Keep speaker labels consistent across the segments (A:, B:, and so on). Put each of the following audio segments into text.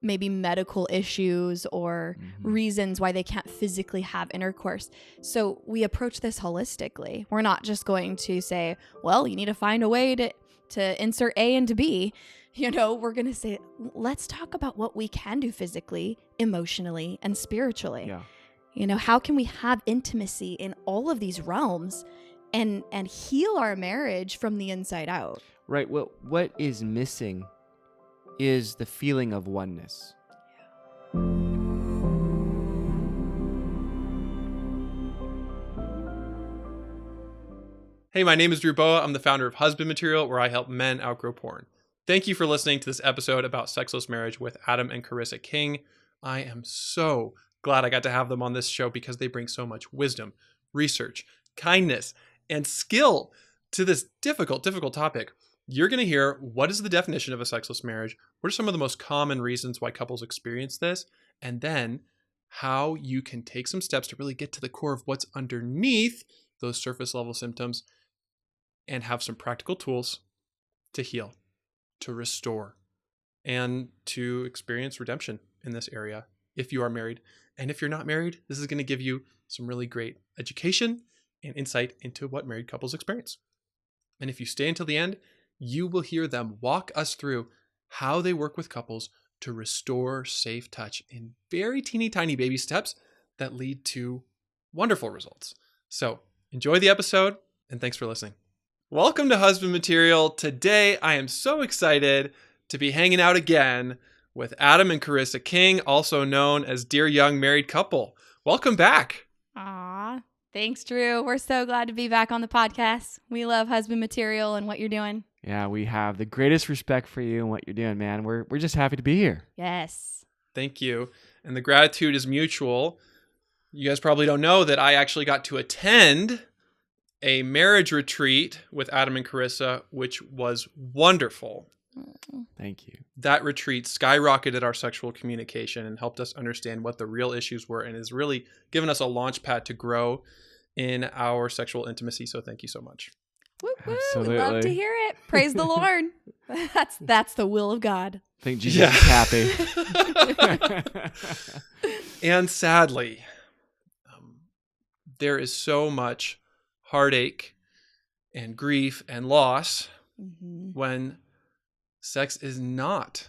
A: maybe medical issues or reasons why they can't physically have intercourse. So we approach this holistically. We're not just going to say, well, you need to find a way to insert A into B. We're going to say, let's talk about what we can do physically, emotionally, and spiritually. Yeah. How can we have intimacy in all of these realms and heal our marriage from the inside out?
B: Right. Well, what is missing is the feeling of oneness.
C: Hey, my name is Drew Boa. I'm the founder of Husband Material, where I help men outgrow porn. Thank you for listening to this episode about sexless marriage with Adam and Karissa King. I am so glad I got to have them on this show because they bring so much wisdom, research, kindness, and skill to this difficult topic. You're going to hear what is the definition of a sexless marriage, what are some of the most common reasons why couples experience this, and then how you can take some steps to really get to the core of what's underneath those surface level symptoms and have some practical tools to heal, to restore, and to experience redemption in this area if you are married. And if you're not married, this is going to give you some really great education and insight into what married couples experience. And if you stay until the end, you will hear them walk us through how they work with couples to restore safe touch in very teeny tiny baby steps that lead to wonderful results. So enjoy the episode and thanks for listening. Welcome to Husband Material. Today, I am so excited to be hanging out again with Adam and Karissa King, also known as Dear Young Married Couple. Welcome back.
A: Aw, thanks, Drew. We're so glad to be back on the podcast. We love Husband Material and what you're doing.
B: Yeah, we have the greatest respect for you and what you're doing, man. We're just happy to be here.
A: Yes.
C: Thank you. And the gratitude is mutual. You guys probably don't know that I actually got to attend a marriage retreat with Adam and Karissa, which was wonderful.
B: Thank you.
C: That retreat skyrocketed our sexual communication and helped us understand what the real issues were and has really given us a launch pad to grow in our sexual intimacy. So thank you so much.
A: Woo, woo.
B: Absolutely.
A: We love to hear it. Praise the Lord. That's the will of God.
B: I think Jesus is happy.
C: And sadly, there is so much heartache and grief and loss when sex is not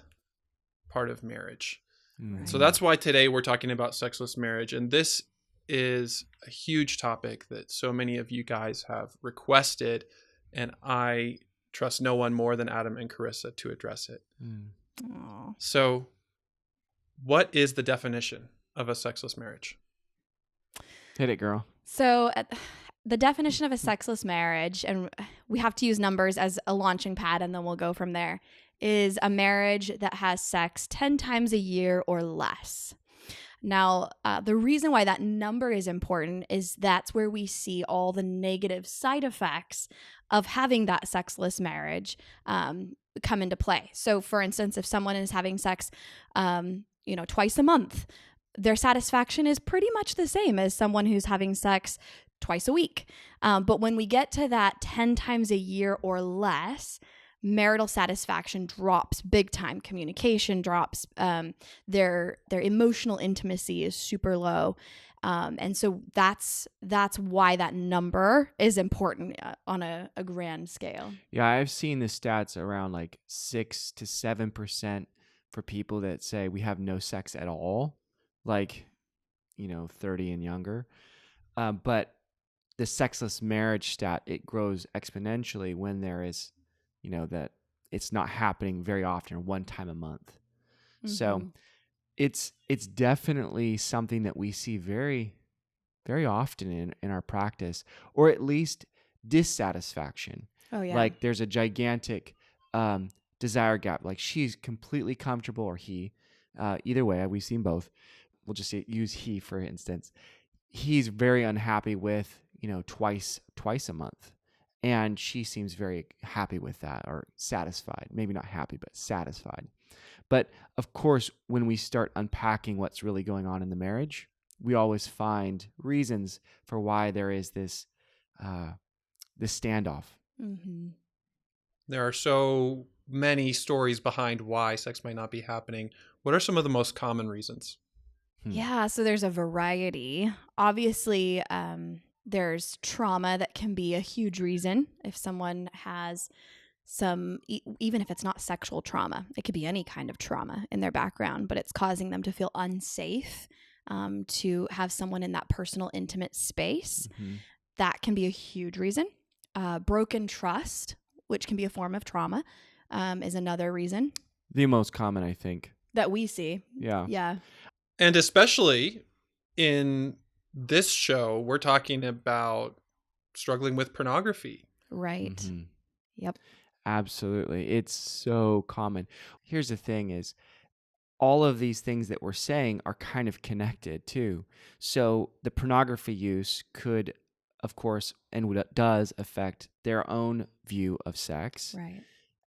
C: part of marriage.
B: Right.
C: So that's why today we're talking about sexless marriage. And this is a huge topic that so many of you guys have requested. And I trust no one more than Adam and Karissa to address it. So what is the definition of a sexless marriage?
B: Hit it, girl.
A: So the definition of a sexless marriage, and we have to use numbers as a launching pad and then we'll go from there, is a marriage that has sex 10 times a year or less. Now, the reason why that number is important is that's where we see all the negative side effects of having that sexless marriage come into play. So, for instance, if someone is having sex, twice a month, their satisfaction is pretty much the same as someone who's having sex twice a week. But when we get to that 10 times a year or less, marital satisfaction drops big time. Communication drops. Their emotional intimacy is super low. And so that's why that number is important on a grand scale.
B: Yeah, I've seen the stats around like 6 to 7% for people that say we have no sex at all, like, 30 and younger. But the sexless marriage stat, it grows exponentially when there is, that it's not happening very often or one time a month. So it's definitely something that we see very, very often in our practice, or at least dissatisfaction.
A: Oh, yeah.
B: Like there's a gigantic desire gap. Like she's completely comfortable, or he. Either way, we've seen both. We'll just use he for instance. He's very unhappy with, twice a month. And she seems very happy with that, or satisfied. Maybe not happy, but satisfied. But of course, when we start unpacking what's really going on in the marriage, we always find reasons for why there is this standoff.
C: There are so many stories behind why sex might not be happening. What are some of the most common reasons?
A: Yeah, so there's a variety. Obviously, there's trauma that can be a huge reason. If someone has even if it's not sexual trauma, it could be any kind of trauma in their background, but it's causing them to feel unsafe to have someone in that personal, intimate space.
B: Mm-hmm.
A: That can be a huge reason. Broken trust, which can be a form of trauma, is another reason
B: The most common, I think.
A: that we see.
B: Yeah.
A: Yeah.
C: And especially in this show, we're talking about struggling with pornography.
A: Right.
B: Mm-hmm.
A: Yep.
B: Absolutely. It's so common. Here's the thing is, all of these things that we're saying are kind of connected too. So the pornography use could, of course, and does affect their own view of sex
A: Right.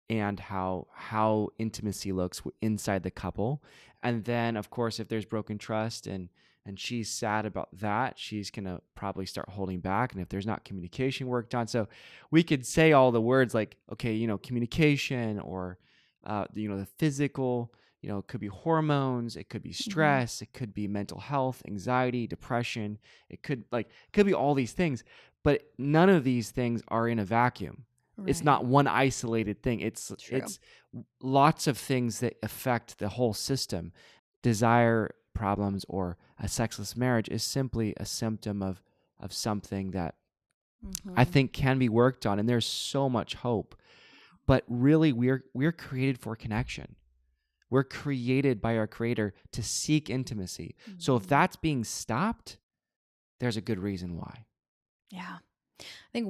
B: and how intimacy looks inside the couple. And then, of course, if there's broken trust and she's sad about that, she's going to probably start holding back. And if there's not communication work done, so we could say all the words like, okay, communication or, the physical, it could be hormones, it could be stress, it could be mental health, anxiety, depression. It could be all these things, but none of these things are in a vacuum.
A: Right.
B: It's not one isolated thing. It's lots of things that affect the whole system. Desire problems or a sexless marriage is simply a symptom of something that I think can be worked on, and there's so much hope. But really, we're created for connection. We're created by our Creator to seek intimacy. So if that's being stopped, there's a good reason why.
A: Yeah. I think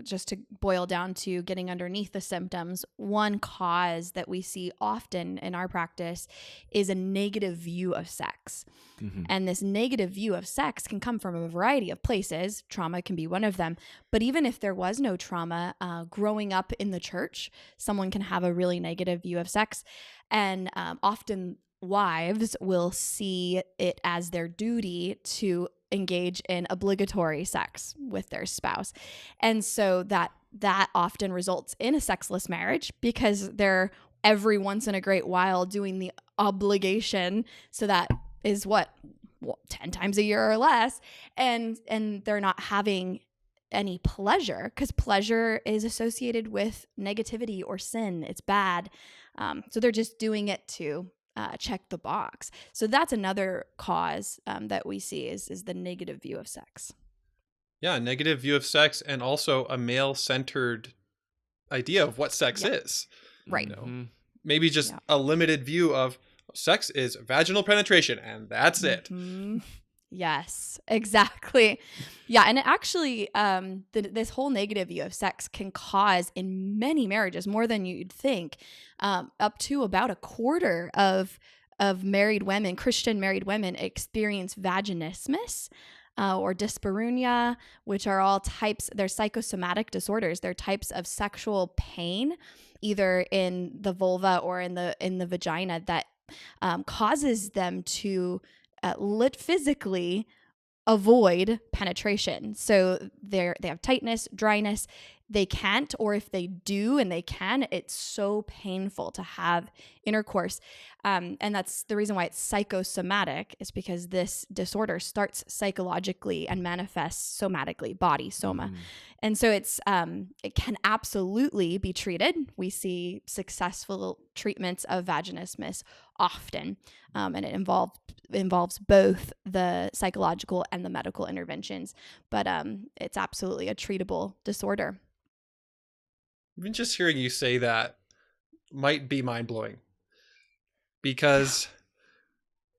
A: just to boil down to getting underneath the symptoms, one cause that we see often in our practice is a negative view of sex. Mm-hmm. And this negative view of sex can come from a variety of places. Trauma can be one of them. But even if there was no trauma, growing up in the church, someone can have a really negative view of sex. And often wives will see it as their duty to engage in obligatory sex with their spouse. And so that often results in a sexless marriage because they're every once in a great while doing the obligation. So that is 10 times a year or less. And they're not having any pleasure because pleasure is associated with negativity or sin. It's bad. So they're just doing it to check the box. So that's another cause that we see is the negative view of sex.
C: Yeah, negative view of sex, and also a male-centered idea of what sex is.
A: Right.
C: Maybe just a limited view of sex is vaginal penetration, and that's it.
A: Yes, exactly. Yeah, and it actually, this whole negative view of sex can cause, in many marriages, more than you'd think, up to about a quarter of married women, Christian married women, experience vaginismus or dyspareunia, which are all types. They're psychosomatic disorders. They're types of sexual pain, either in the vulva or in the vagina, that causes them to physically avoid penetration. So they have tightness, dryness. They can't, or if they do and they can, it's so painful to have intercourse. And that's the reason why it's psychosomatic, is because this disorder starts psychologically and manifests somatically, body, soma. And so it can absolutely be treated. We see successful treatments of vaginismus often, and it involves both the psychological and the medical interventions. But it's absolutely a treatable disorder.
C: Even just hearing you say that might be mind-blowing, because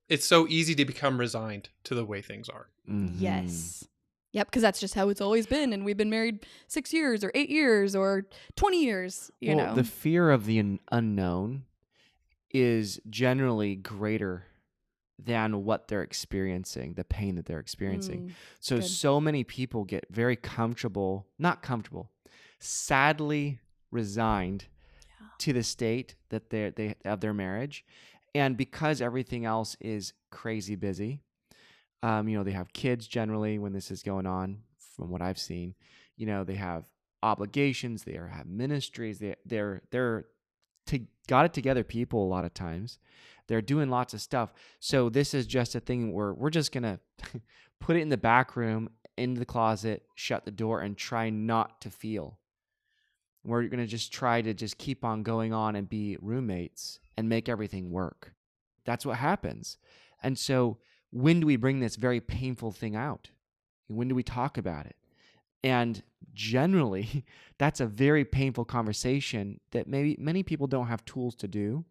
C: it's so easy to become resigned to the way things are.
A: Yes. Yep, because that's just how it's always been, and we've been married 6 years or 8 years or 20 years, you know.
B: The fear of the unknown is generally greater than what they're experiencing, the pain that they're experiencing. So many people get very sadly resigned to the state that they have their marriage. And because everything else is crazy busy, they have kids generally when this is going on, from what I've seen. They have obligations, they have ministries, they're got it together people a lot of times. They're doing lots of stuff. So this is just a thing where we're just going to put it in the back room, into the closet, shut the door, and try not to feel. We're going to just try to just keep on going on and be roommates and make everything work. That's what happens. And so when do we bring this very painful thing out? When do we talk about it? And generally, that's a very painful conversation that maybe many people don't have tools to do,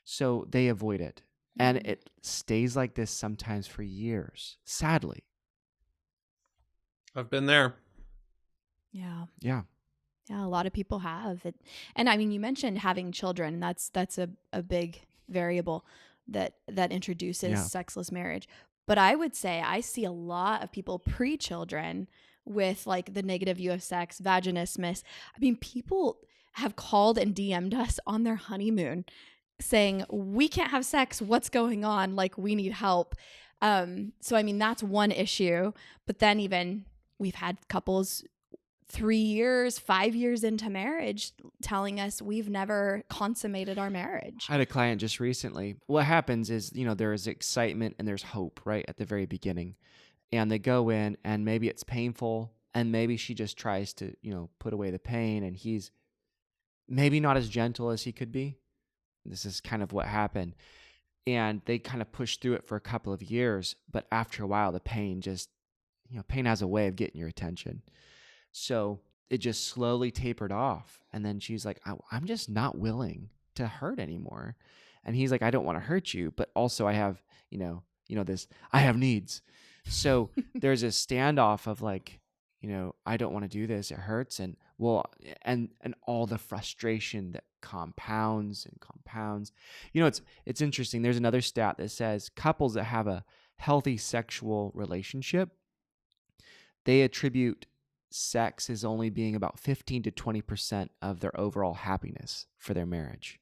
B: so they avoid it. And it stays like this sometimes for years, sadly.
C: I've been there.
A: Yeah.
B: Yeah.
A: Yeah, a lot of people have it. And I mean, you mentioned having children. That's a big variable that introduces sexless marriage. But I would say I see a lot of people pre-children with like the negative view of sex, vaginismus. I mean, people have called and DM'd us on their honeymoon saying, we can't have sex. What's going on? Like, we need help. So, I mean, that's one issue. But then even we've had couples 3 years, 5 years into marriage telling us we've never consummated our marriage.
B: I had a client just recently. What happens is, there is excitement and there's hope right at the very beginning. And they go in and maybe it's painful and maybe she just tries to, put away the pain and he's maybe not as gentle as he could be. This is kind of what happened. And they kind of push through it for a couple of years. But after a while, the pain just, pain has a way of getting your attention. So it just slowly tapered off. And then she's like, I'm just not willing to hurt anymore. And he's like, I don't want to hurt you, but also I have, I have needs. So there's a standoff of like, I don't want to do this. It hurts. And and all the frustration that compounds and compounds. It's interesting. There's another stat that says couples that have a healthy sexual relationship, they attribute sex as only being about 15 to 20% of their overall happiness for their marriage.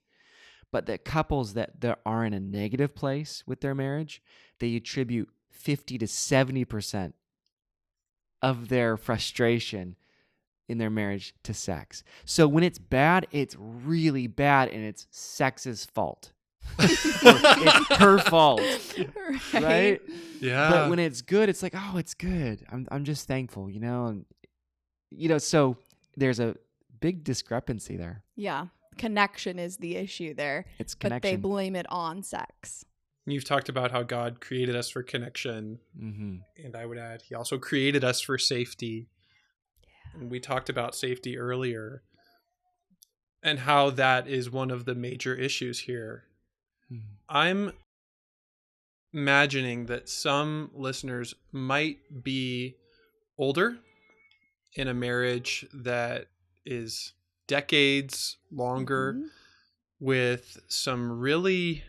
B: But the couples that are in a negative place with their marriage, they attribute 50 to 70% of their frustration in their marriage to sex. So when it's bad, it's really bad and it's sex's fault. It's her fault. Right?
C: Yeah.
B: But when it's good, it's like, oh, it's good. I'm just thankful, and so there's a big discrepancy there.
A: Yeah. Connection is the issue there.
B: It's connection.
A: But they blame it on sex.
C: You've talked about how God created us for connection.
B: Mm-hmm.
C: And I would add, he also created us for safety. Yeah. And we talked about safety earlier and how that is one of the major issues here. Mm-hmm. I'm imagining that some listeners might be older in a marriage that is decades longer, with some really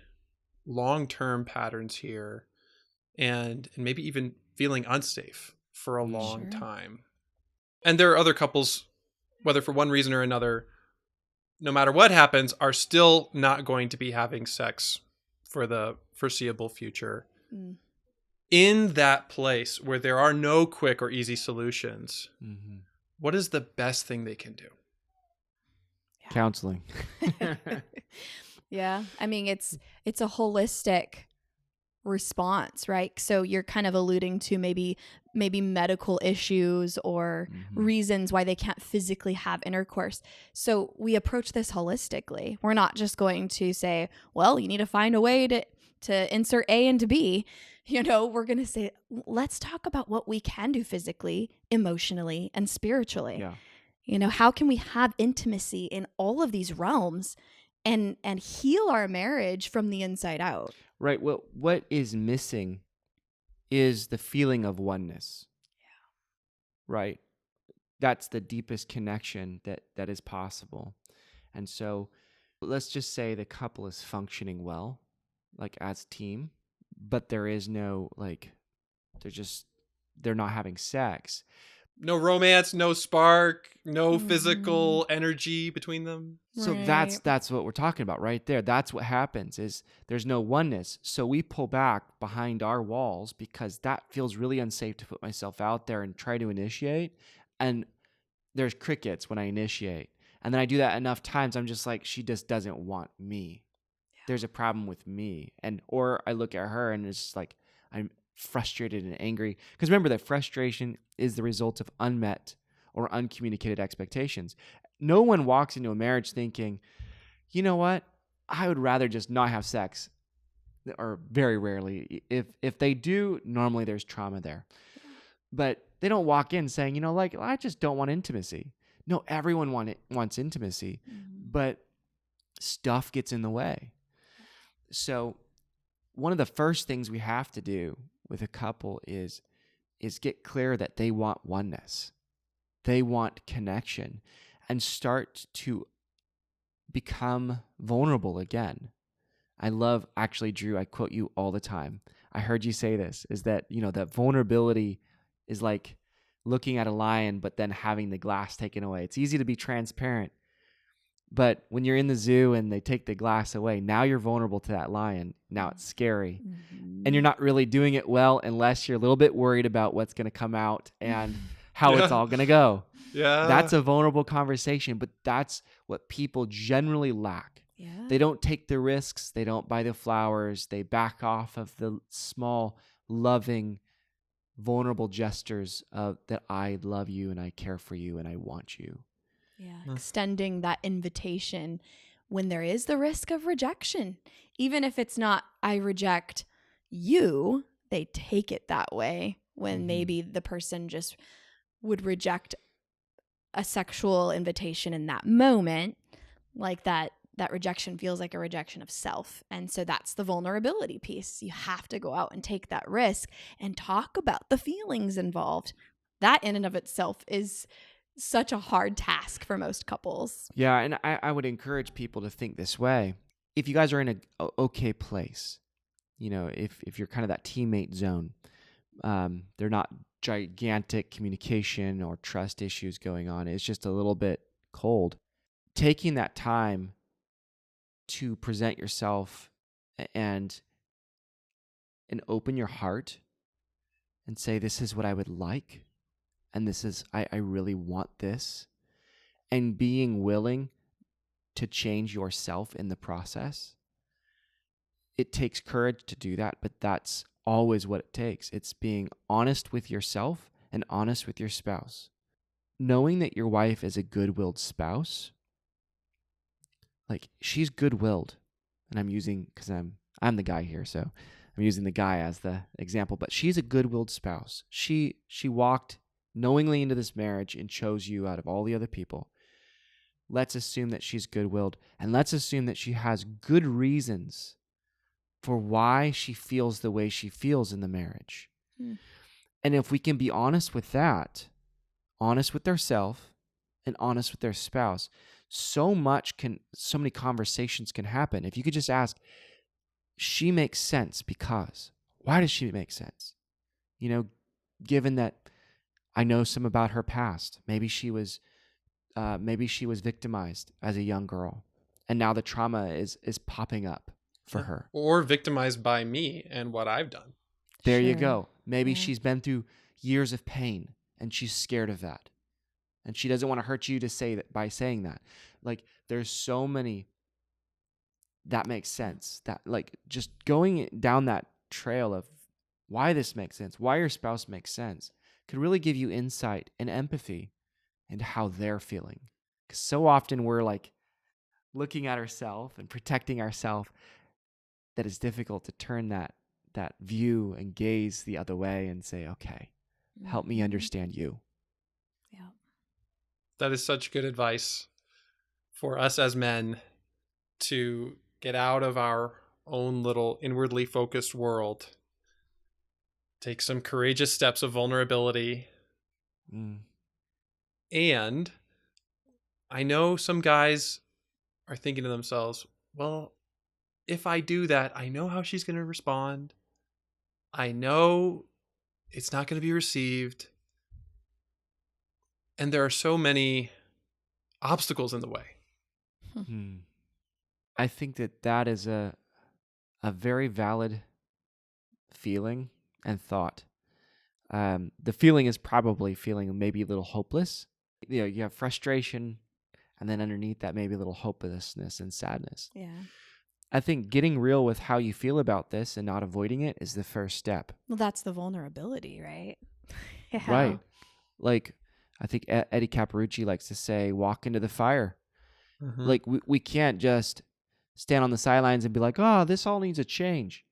C: long-term patterns here and maybe even feeling unsafe for a long time. And there are other couples, whether for one reason or another, no matter what happens, are still not going to be having sex for the foreseeable future. In that place where there are no quick or easy solutions, what is the best thing they can do?
B: Counseling.
A: Yeah. I mean, it's a holistic response, right? So you're kind of alluding to maybe medical issues or reasons why they can't physically have intercourse. So we approach this holistically. We're not just going to say, well, you need to find a way to insert A into B. We're going to say, let's talk about what we can do physically, emotionally, and spiritually.
B: Yeah.
A: How can we have intimacy in all of these realms and heal our marriage from the inside out?
B: Right. Well, what is missing is the feeling of oneness.
A: Yeah.
B: Right. That's the deepest connection that is possible. And so let's just say the couple is functioning well, like as a team, but there is no, they're not having sex.
C: No romance, no spark, no physical energy between them.
B: So that's what we're talking about right there. That's what happens is there's no oneness. So we pull back behind our walls because that feels really unsafe to put myself out there and try to initiate. And there's crickets when I initiate. And then I do that enough times, I'm just like, she just doesn't want me. There's a problem with me. Or I look at her and it's just like, I'm frustrated and angry. Because remember that frustration is the result of unmet or uncommunicated expectations. No one walks into a marriage thinking, you know what? I would rather just not have sex. Or very rarely. If they do, normally there's trauma there. But they don't walk in saying, like, I just don't want intimacy. No, everyone wants intimacy, but stuff gets in the way. So one of the first things we have to do with a couple is get clear that they want oneness. They want connection, and start to become vulnerable again. I love, actually, Drew, I quote you all the time. I heard you say this, is that, that vulnerability is like looking at a lion, but then having the glass taken away. It's easy to be transparent, but when you're in the zoo and they take the glass away, now you're vulnerable to that lion. Now it's scary. And you're not really doing it well unless you're a little bit worried about what's going to come out and how it's all going to go.
C: Yeah.
B: That's a vulnerable conversation, but that's what people generally lack.
A: Yeah.
B: They don't take the risks. They don't buy the flowers. They back off of the small, loving, vulnerable gestures of that I love you and I care for you and I want you.
A: Yeah. Extending that invitation when there is the risk of rejection. Even if it's not, I reject you, they take it that way when maybe the person just would reject a sexual invitation in that moment. Like that rejection feels like a rejection of self. And so that's the vulnerability piece. You have to go out and take that risk and talk about the feelings involved. That in and of itself is such a hard task for most couples.
B: Yeah, and I would encourage people to think this way. If you guys are in an okay place, if you're kind of that teammate zone, they're not gigantic communication or trust issues going on. It's just a little bit cold. Taking that time to present yourself and open your heart and say, this is what I would like. And this is, I really want this. And being willing to change yourself in the process. It takes courage to do that, but that's always what it takes. It's being honest with yourself and honest with your spouse. Knowing that your wife is a good-willed spouse, like she's good-willed, and I'm using, because I'm the guy here, so I'm using the guy as the example, but she's a good-willed spouse. She walked knowingly into this marriage and chose you out of all the other people. Let's assume that she's good-willed, and let's assume that she has good reasons for why she feels the way she feels in the marriage. And if we can be honest with that, honest with ourselves and honest with their spouse, so many conversations can happen. If you could just ask, she makes sense because, why does she make sense? Given that I know some about her past, maybe she was victimized as a young girl, and now the trauma is popping up for her.
C: Or victimized by me and what I've done.
B: There you go. Maybe she's been through years of pain and she's scared of that. And she doesn't want to hurt you to say that by saying that. Like, there's so many that makes sense. That, like, just going down that trail of why this makes sense, why your spouse makes sense, could really give you insight and empathy into how they're feeling. Because so often we're like looking at ourselves and protecting ourselves, that it's difficult to turn that view and gaze the other way and say, okay, help me understand you.
A: Yeah.
C: That is such good advice for us as men to get out of our own little inwardly focused world. Take some courageous steps of vulnerability. And I know some guys are thinking to themselves, well, if I do that, I know how she's going to respond. I know it's not going to be received. And there are so many obstacles in the way.
B: I think that is a very valid feeling and thought. The feeling is probably feeling maybe a little hopeless. You have frustration And then underneath that, maybe a little hopelessness and sadness.
A: Yeah.
B: I think getting real with how you feel about this and not avoiding it is the first step.
A: Well, that's the vulnerability, right? Yeah.
B: Right. Like, I think Eddie Caparucci likes to say, walk into the fire.
C: Mhm.
B: Like, we can't just stand on the sidelines and be like, oh, this all needs a change.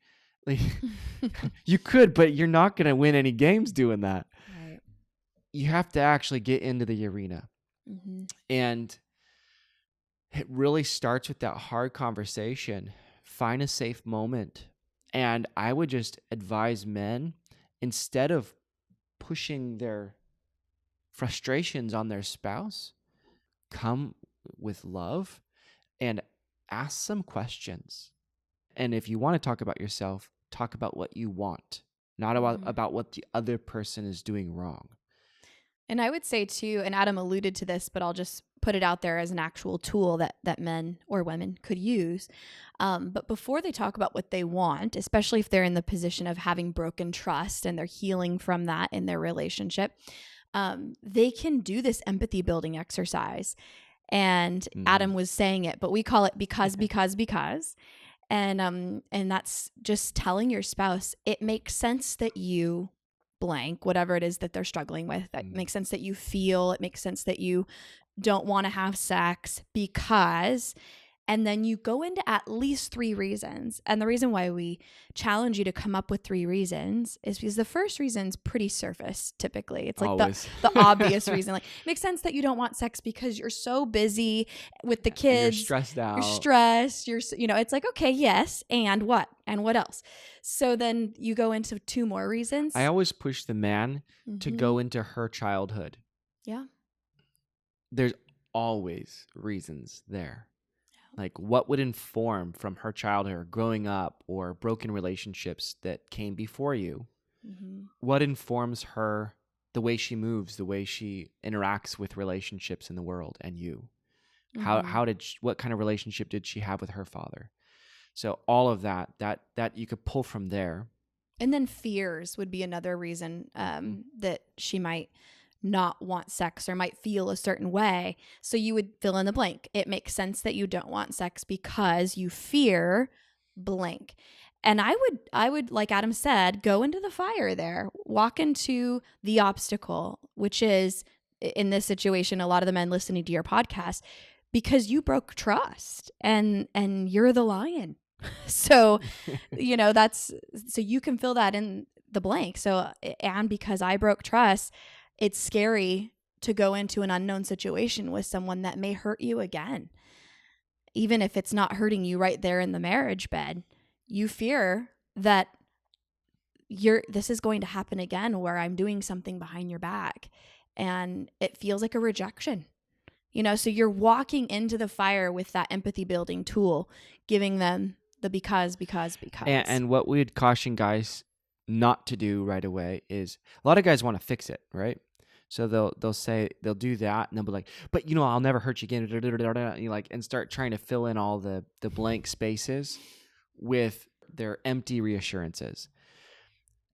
B: Like, you could, but you're not going to win any games doing that.
A: Right.
B: You have to actually get into the arena.
A: Mm-hmm.
B: And it really starts with that hard conversation. Find a safe moment. And I would just advise men, instead of pushing their frustrations on their spouse, come with love and ask some questions. And if you want to talk about yourself, talk about what you want, not about what the other person is doing wrong.
A: And I would say too, and Adam alluded to this, but I'll just put it out there as an actual tool that men or women could use. But before they talk about what they want, especially if they're in the position of having broken trust and they're healing from that in their relationship, they can do this empathy building exercise. And Adam was saying it, but we call it because. And that's just telling your spouse, it makes sense that you blank, whatever it is that they're struggling with. That makes sense that you feel, it makes sense that you don't want to have sex because, and then you go into at least 3 reasons. And the reason why we challenge you to come up with 3 reasons is because the first reason's pretty surface typically. It's like the obvious reason. Like, it makes sense that you don't want sex because you're so busy with the kids.
B: You're stressed out.
A: You're stressed. It's like, okay, yes. And what? And what else? So then you go into 2 more reasons.
B: I always push the man to go into her childhood.
A: Yeah.
B: There's always reasons there. Like, what would inform from her childhood or growing up or broken relationships that came before you? What informs her, the way she moves, the way she interacts with relationships in the world and you? What kind of relationship did she have with her father? So all of that you could pull from there.
A: And then fears would be another reason that she might not want sex or might feel a certain way. So you would fill in the blank. It makes sense that you don't want sex because you fear blank. And I would, like Adam said, go into the fire there, walk into the obstacle, which is, in this situation, a lot of the men listening to your podcast, because you broke trust and you're the lion. So, so you can fill that in the blank. So, and because I broke trust, it's scary to go into an unknown situation with someone that may hurt you again. Even if it's not hurting you right there in the marriage bed, you fear that this is going to happen again where I'm doing something behind your back and it feels like a rejection. So you're walking into the fire with that empathy building tool, giving them the because.
B: And what we'd caution guys not to do right away is, a lot of guys want to fix it, right? So they'll do that and they'll be like, but I'll never hurt you again, and start trying to fill in all the blank spaces with their empty reassurances.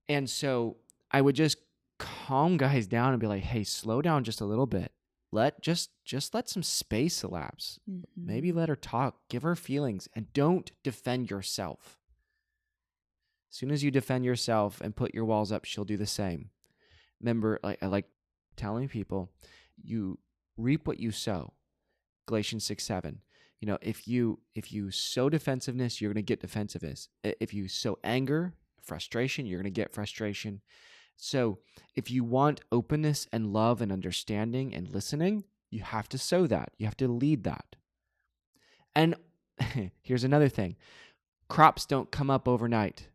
B: And so I would just calm guys down and be like, hey, slow down just a little bit. Just let some space elapse. Maybe let her talk, give her feelings, and don't defend yourself. As soon as you defend yourself and put your walls up, she'll do the same. Remember, I like telling people, you reap what you sow. Galatians 6:7. If you sow defensiveness, you're going to get defensiveness. If you sow anger, frustration, you're going to get frustration. So if you want openness and love and understanding and listening, you have to sow that. You have to lead that. And here's another thing. Crops don't come up overnight.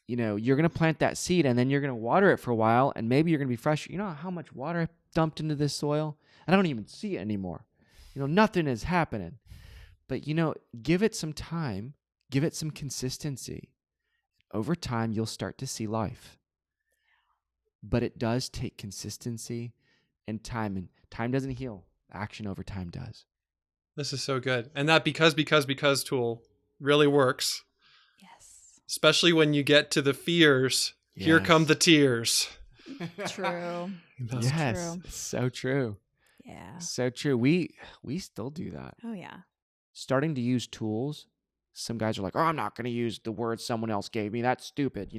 B: You're going to plant that seed and then you're going to water it for a while and maybe you're going to be frustrated. You know how much water I dumped into this soil? I don't even see it anymore. Nothing is happening. But, give it some time. Give it some consistency. Over time, you'll start to see life. But it does take consistency and time doesn't heal. Action over time does.
C: This is so good. And that because tool really works.
A: Yes.
C: Especially when you get to the fears. Here come the tears.
A: True.
B: Yes, true. It's so true.
A: Yeah.
B: So true. We still do that.
A: Oh, yeah.
B: Starting to use tools. Some guys are like, "Oh, I'm not going to use the word someone else gave me. That's stupid,"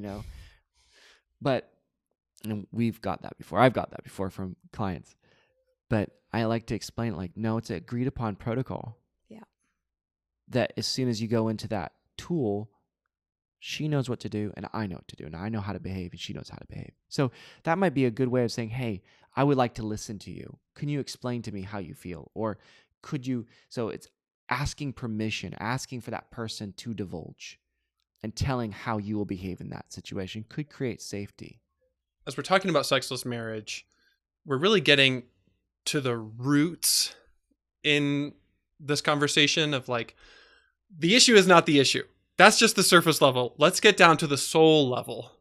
B: But and we've got that before. I've got that before from clients. But I like to explain it like, no, it's an agreed upon protocol.
A: Yeah.
B: That as soon as you go into that tool, she knows what to do and I know what to do. And I know how to behave and she knows how to behave. So that might be a good way of saying, hey, I would like to listen to you. Can you explain to me how you feel? Or could you? So it's asking permission, asking for that person to divulge and telling how you will behave in that situation could create safety.
C: As we're talking about sexless marriage, we're really getting to the roots in this conversation of like, the issue is not the issue. That's just the surface level. Let's get down to the soul level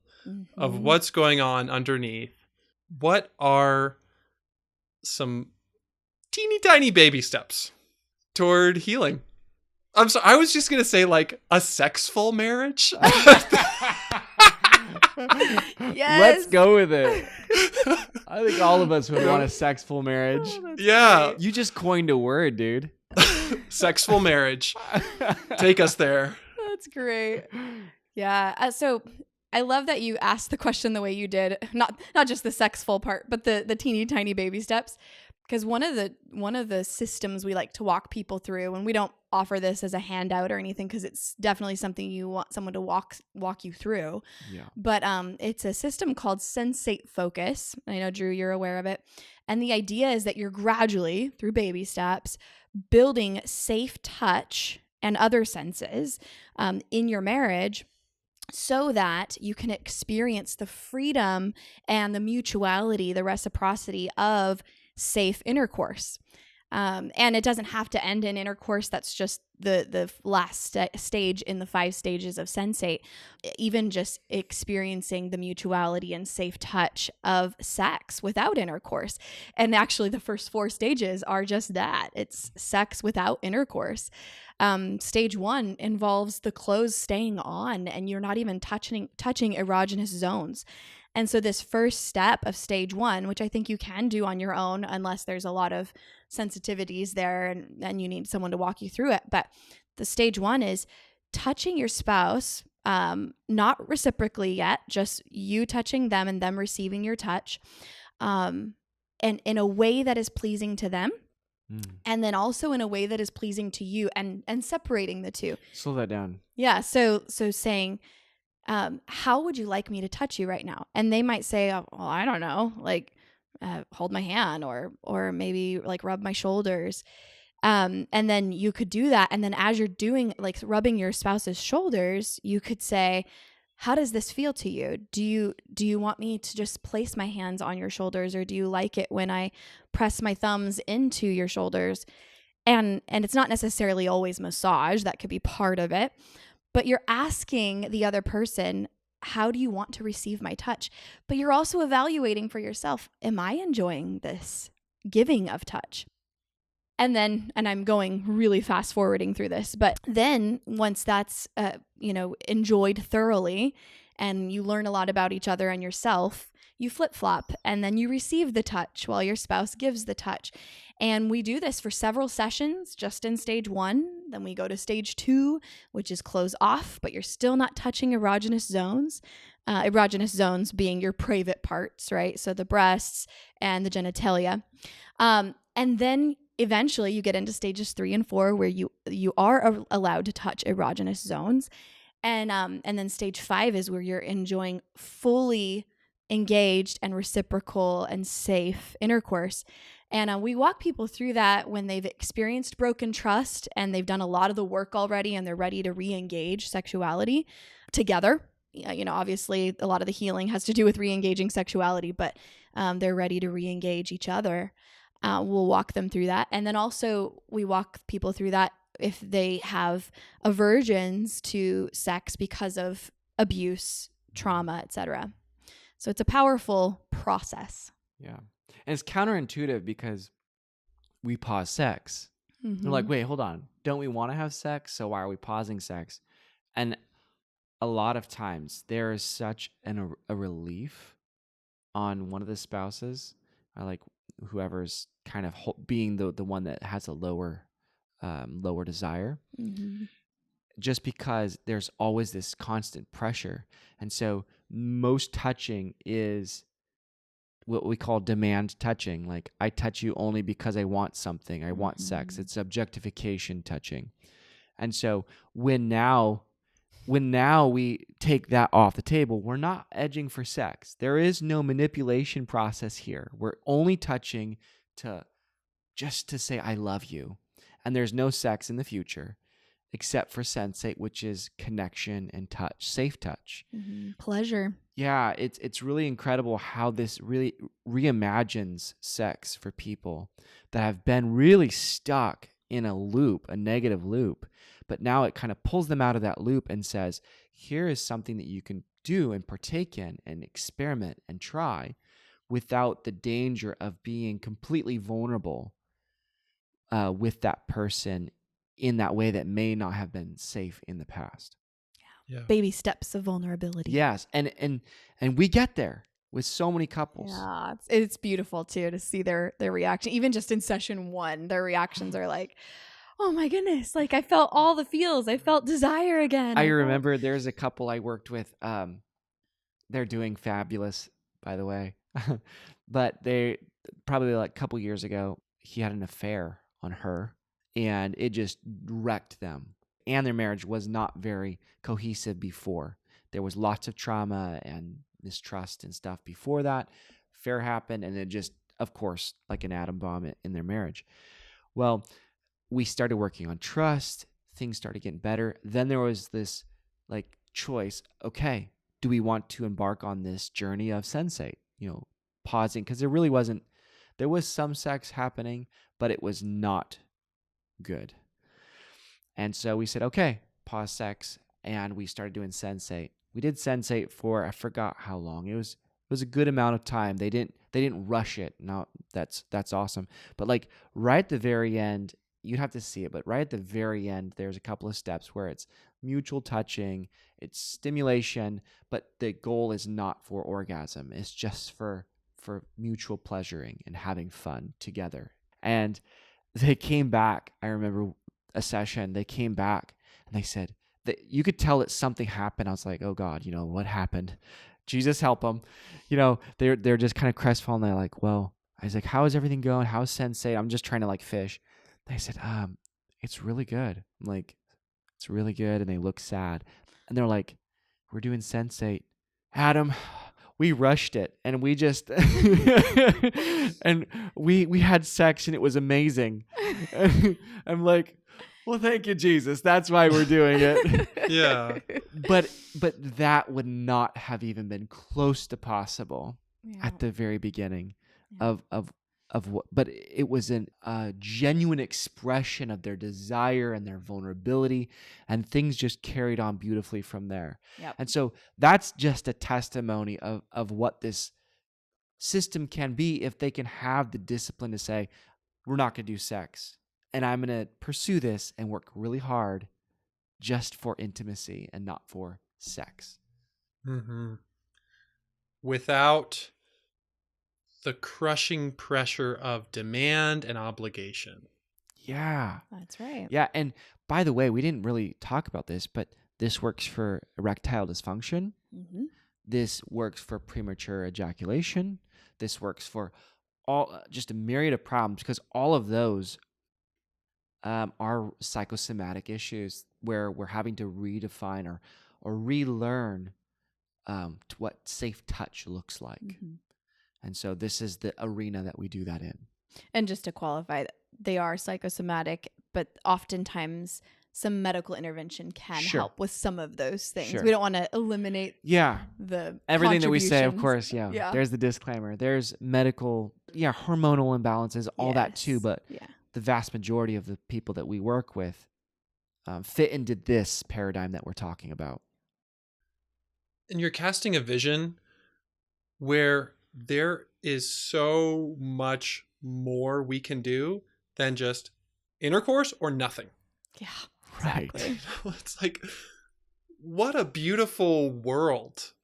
C: of what's going on underneath. What are some teeny tiny baby steps toward healing? I'm sorry, I was just going to say like a sexful marriage.
A: Yes.
B: Let's go with it. I think all of us would want a sexful marriage.
C: Yeah.
A: Great.
B: You just coined a word, dude.
C: Sexful marriage. Take us there.
A: That's great. Yeah. So I love that you asked the question the way you did. Not just the sexful part, but the teeny tiny baby steps. Because one of the systems we like to walk people through, and we don't offer this as a handout or anything, because it's definitely something you want someone to walk you through.
B: Yeah.
A: But it's a system called sensate focus. I know, Drew, you're aware of it. And the idea is that you're gradually, through baby steps, building safe touch and other senses in your marriage, so that you can experience the freedom and the mutuality, the reciprocity of safe intercourse. And it doesn't have to end in intercourse. That's just the last stage in the 5 stages of sensate. Even just experiencing the mutuality and safe touch of sex without intercourse. And actually the first 4 stages are just that. It's sex without intercourse. Stage 1 involves the clothes staying on and you're not even touching erogenous zones. And so this first step of stage 1, which I think you can do on your own unless there's a lot of sensitivities there and you need someone to walk you through it. But the stage 1 is touching your spouse, not reciprocally yet, just you touching them and them receiving your touch, and in a way that is pleasing to them. And then also in a way that is pleasing to you, and separating the two.
B: Slow that down.
A: Yeah. So saying, how would you like me to touch you right now? And they might say, oh, well, I don't know, like hold my hand or maybe like rub my shoulders. And then you could do that. And then as you're doing like rubbing your spouse's shoulders, you could say, how does this feel to you? Do you want me to just place my hands on your shoulders, or do you like it when I press my thumbs into your shoulders? And it's not necessarily always massage. That could be part of it. But you're asking the other person, how do you want to receive my touch? But you're also evaluating for yourself, am I enjoying this giving of touch? And I'm going really fast forwarding through this, but then once that's, enjoyed thoroughly and you learn a lot about each other and yourself, you flip-flop and then you receive the touch while your spouse gives the touch. And we do this for several sessions just in stage 1. Then we go to stage 2, which is close off, but you're still not touching erogenous zones. Erogenous zones being your private parts, right? So the breasts and the genitalia. And then eventually you get into stages 3 and 4 where you are allowed to touch erogenous zones. And then stage 5 is where you're enjoying fully engaged and reciprocal and safe intercourse. And we walk people through that when they've experienced broken trust and they've done a lot of the work already and they're ready to re-engage sexuality together. Obviously a lot of the healing has to do with re-engaging sexuality, but they're ready to re-engage each other. We'll walk them through that. And then also we walk people through that if they have aversions to sex because of abuse, trauma, etc. So it's a powerful process.
B: Yeah. And it's counterintuitive because we pause sex.
A: Mm-hmm.
B: We're like, wait, hold on. Don't we want to have sex? So why are we pausing sex? And a lot of times there is such a relief on one of the spouses. whoever's kind of being the one that has a lower desire, just because there's always this constant pressure. And so most touching is what we call demand touching. Like, I touch you only because I want something. I want sex. It's objectification touching. And so when now we take that off the table, we're not edging for sex. There is no manipulation process here. We're only touching just to say, I love you. And there's no sex in the future except for sensate, which is connection and touch, safe touch.
A: Pleasure.
B: Yeah, it's really incredible how this really reimagines sex for people that have been really stuck in a loop, a negative loop. But now it kind of pulls them out of that loop and says, here is something that you can do and partake in and experiment and try without the danger of being completely vulnerable with that person in that way that may not have been safe in the past.
C: Yeah.
A: Baby steps of vulnerability.
B: Yes, and we get there with so many couples.
A: Yeah, it's beautiful too to see their reaction. Even just in session 1, their reactions are like, oh my goodness, like I felt all the feels. I felt desire again.
B: I remember there's a couple I worked with. They're doing fabulous, by the way. But they probably like a couple years ago, he had an affair on her, and it just wrecked them. And their marriage was not very cohesive before. There was lots of trauma and mistrust and stuff before that. Affair happened, and it just, of course, like an atom bomb in their marriage. Well, we started working on trust. Things started getting better. Then there was this like choice. Okay, do we want to embark on this journey of sensate? Pausing, because there was some sex happening, but it was not good. And so we said, okay, pause sex, and we started doing sensate. We did sensate for, I forgot how long. It was a good amount of time. They didn't rush it. Now that's awesome. But like right at the very end, you'd have to see it, but right at the very end, there's a couple of steps where it's mutual touching, it's stimulation, but the goal is not for orgasm. It's just for mutual pleasuring and having fun together. And they came back. I remember a session, they came back and they said that you could tell that something happened. I was like, oh God, what happened? Jesus help them. They're just kind of crestfallen. They're like, well, I was like, how is everything going? How's sensate? I'm just trying to like fish. They said, it's really good. I'm like, it's really good. And they look sad. And they're like, we're doing sensate. Adam, we rushed it, and we just and we had sex, and it was amazing. I'm like, well, thank you, Jesus. That's why we're doing it.
C: Yeah.
B: But that would not have even been close to possible at the very beginning of what, but it was a genuine expression of their desire and their vulnerability, and things just carried on beautifully from there.
A: Yep.
B: And so that's just a testimony of what this system can be if they can have the discipline to say, we're not going to do sex, and I'm going to pursue this and work really hard just for intimacy and not for sex.
C: Mm-hmm. Without the crushing pressure of demand and obligation.
B: Yeah.
A: That's right.
B: Yeah. And by the way, we didn't really talk about this, but this works for erectile dysfunction.
A: Mm-hmm.
B: This works for premature ejaculation. This works for just a myriad of problems, because all of those are psychosomatic issues where we're having to redefine or relearn what safe touch looks like.
A: Mm-hmm.
B: And so this is the arena that we do that in.
A: And just to qualify, they are psychosomatic, but oftentimes some medical intervention can help with some of those things.
B: Sure.
A: We don't want to eliminate the
B: everything that we say, of
A: contributions.
B: course, there's the disclaimer. There's medical, hormonal imbalances, all that too, but the vast majority of the people that we work with fit into this paradigm that we're talking about.
C: And you're casting a vision where there is so much more we can do than just intercourse or nothing.
A: Yeah.
B: Right.
A: Exactly.
C: It's like, what a beautiful world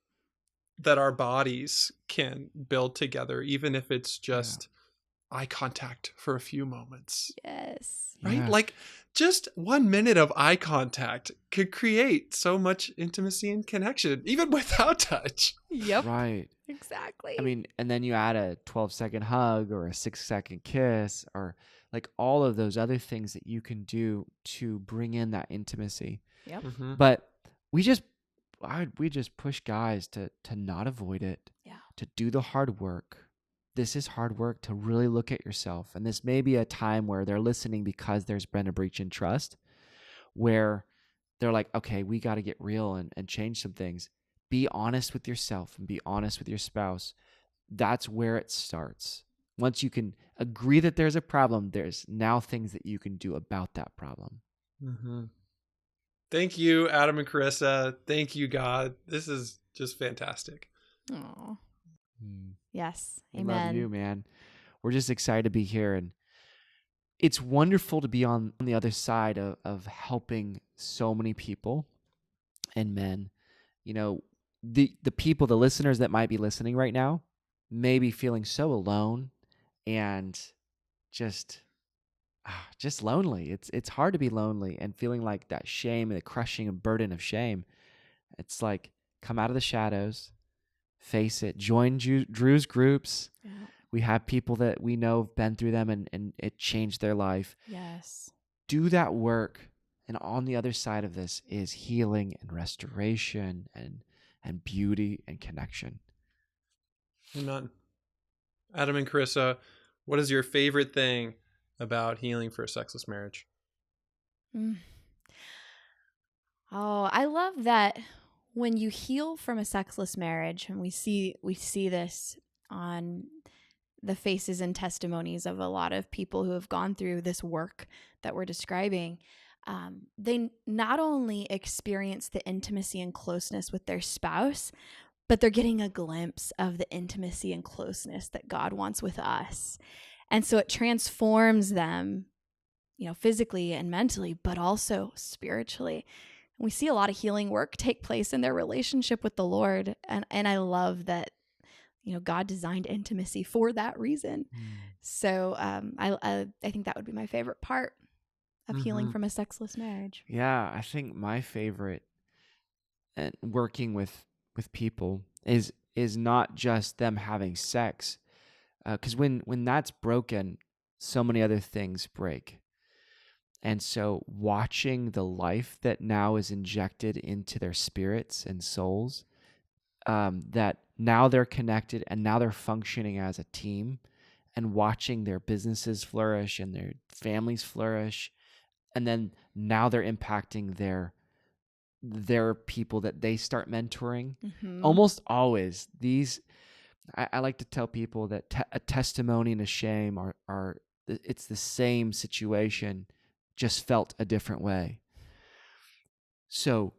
C: that our bodies can build together, even if it's just eye contact for a few moments.
A: Yes.
C: Right?
B: Yeah.
C: Like just 1 minute of eye contact could create so much intimacy and connection, even without touch.
A: Yep.
B: Right.
A: Exactly.
B: I mean, and then you add a 12-second hug or a 6-second kiss or like all of those other things that you can do to bring in that intimacy.
A: Yep.
C: Mm-hmm.
B: But we just push guys to not avoid it.
A: Yeah.
B: To do the hard work. This is hard work to really look at yourself. And this may be a time where they're listening because there's been a breach in trust, where they're like, okay, we got to get real and change some things. Be honest with yourself and be honest with your spouse. That's where it starts. Once you can agree that there's a problem, there's now things that you can do about that problem.
C: Mm-hmm. Thank you, Adam and Karissa. Thank you, God. This is just fantastic.
A: Aw. Yes.
B: I
A: Amen.
B: love you, man. We're just excited to be here. And it's wonderful to be on the other side of helping so many people and men. You know, the people, the listeners that might be listening right now may be feeling so alone and just lonely. It's hard to be lonely and feeling like that shame and the crushing burden of shame. It's like, come out of the shadows, face it, join Drew's groups.
A: Yeah.
B: We have people that we know have been through them and it changed their life.
A: Yes.
B: Do that work. And on the other side of this is healing and restoration and beauty and connection.
C: Amen. Adam and Karissa, what is your favorite thing about healing for a sexless marriage?
A: Oh, I love that when you heal from a sexless marriage, and we see this on the faces and testimonies of a lot of people who have gone through this work that we're describing. They not only experience the intimacy and closeness with their spouse, but they're getting a glimpse of the intimacy and closeness that God wants with us. And so it transforms them, physically and mentally, but also spiritually. And we see a lot of healing work take place in their relationship with the Lord. And I love that, God designed intimacy for that reason. So I think that would be my favorite part of healing from a sexless marriage.
B: Yeah, I think my favorite working with people is not just them having sex, because when that's broken, so many other things break. And so watching the life that now is injected into their spirits and souls, that now they're connected and now they're functioning as a team, and watching their businesses flourish and their families flourish, and then now they're impacting their people that they start mentoring. Almost always these, I like to tell people that a testimony and a shame are it's the same situation, just felt a different way. So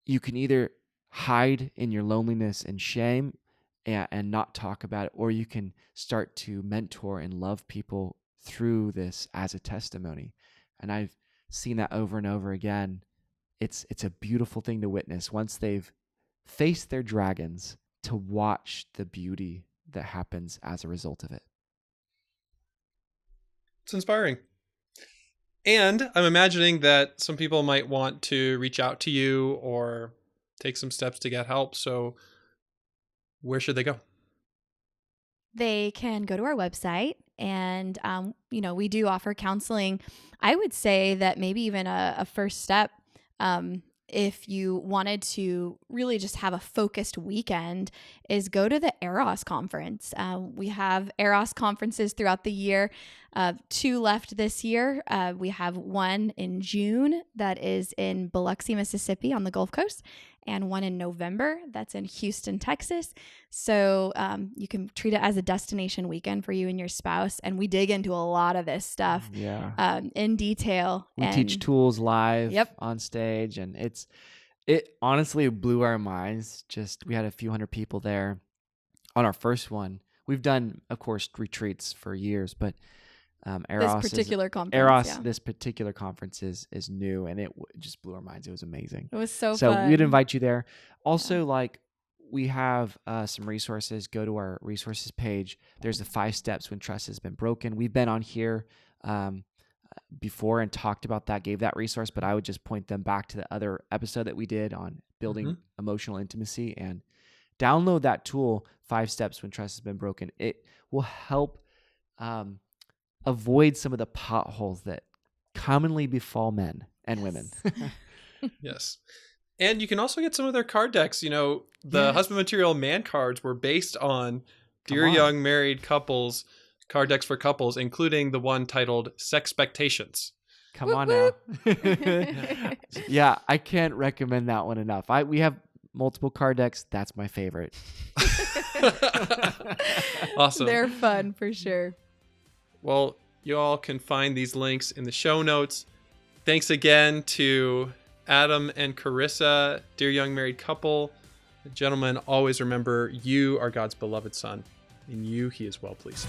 B: you can either hide in your loneliness and shame and not talk about it, or you can start to mentor and love people through this as a testimony. And I've seen that over and over again. It's a beautiful thing to witness once they've faced their dragons, to watch the beauty that happens as a result of it.
C: It's inspiring. And I'm imagining that some people might want to reach out to you or take some steps to get help. So where should they go?
A: They can go to our website, and we do offer counseling. I would say that maybe even a first step, if you wanted to really just have a focused weekend, is go to the Eros conference. We have Eros conferences throughout the year. 2 left this year. We have one in June that is in Biloxi, Mississippi on the Gulf Coast, and one in November that's in Houston, Texas. So you can treat it as a destination weekend for you and your spouse. And we dig into a lot of this stuff in detail.
B: We teach tools live
A: Yep.
B: on stage, and it honestly blew our minds. Just, we had a few hundred people there on our first one. We've done, of course, retreats for years, but Eros,
A: this particular conference,
B: this particular conference is new, and it just blew our minds. It was amazing.
A: It was so
B: So
A: fun.
B: we'd invite you there. Also, like, we have some resources. Go to our resources page. There's the 5 steps when trust has been broken. We've been on here before and talked about that, gave that resource, but I would just point them back to the other episode that we did on building emotional intimacy, and download that tool, 5 steps when trust has been broken. It will help avoid some of the potholes that commonly befall men and women.
C: Yes. And you can also get some of their card decks. The husband material man cards were based on Dear Young Married Couples card decks for couples, including the one titled Sexpectations.
B: Come on now. Yeah, I can't recommend that one enough. We have multiple card decks. That's my favorite.
C: Awesome.
A: They're fun for sure.
C: Well, you all can find these links in the show notes. Thanks again to Adam and Karissa, dear young married couple. Gentlemen, always remember, you are God's beloved son. In you, he is well pleased.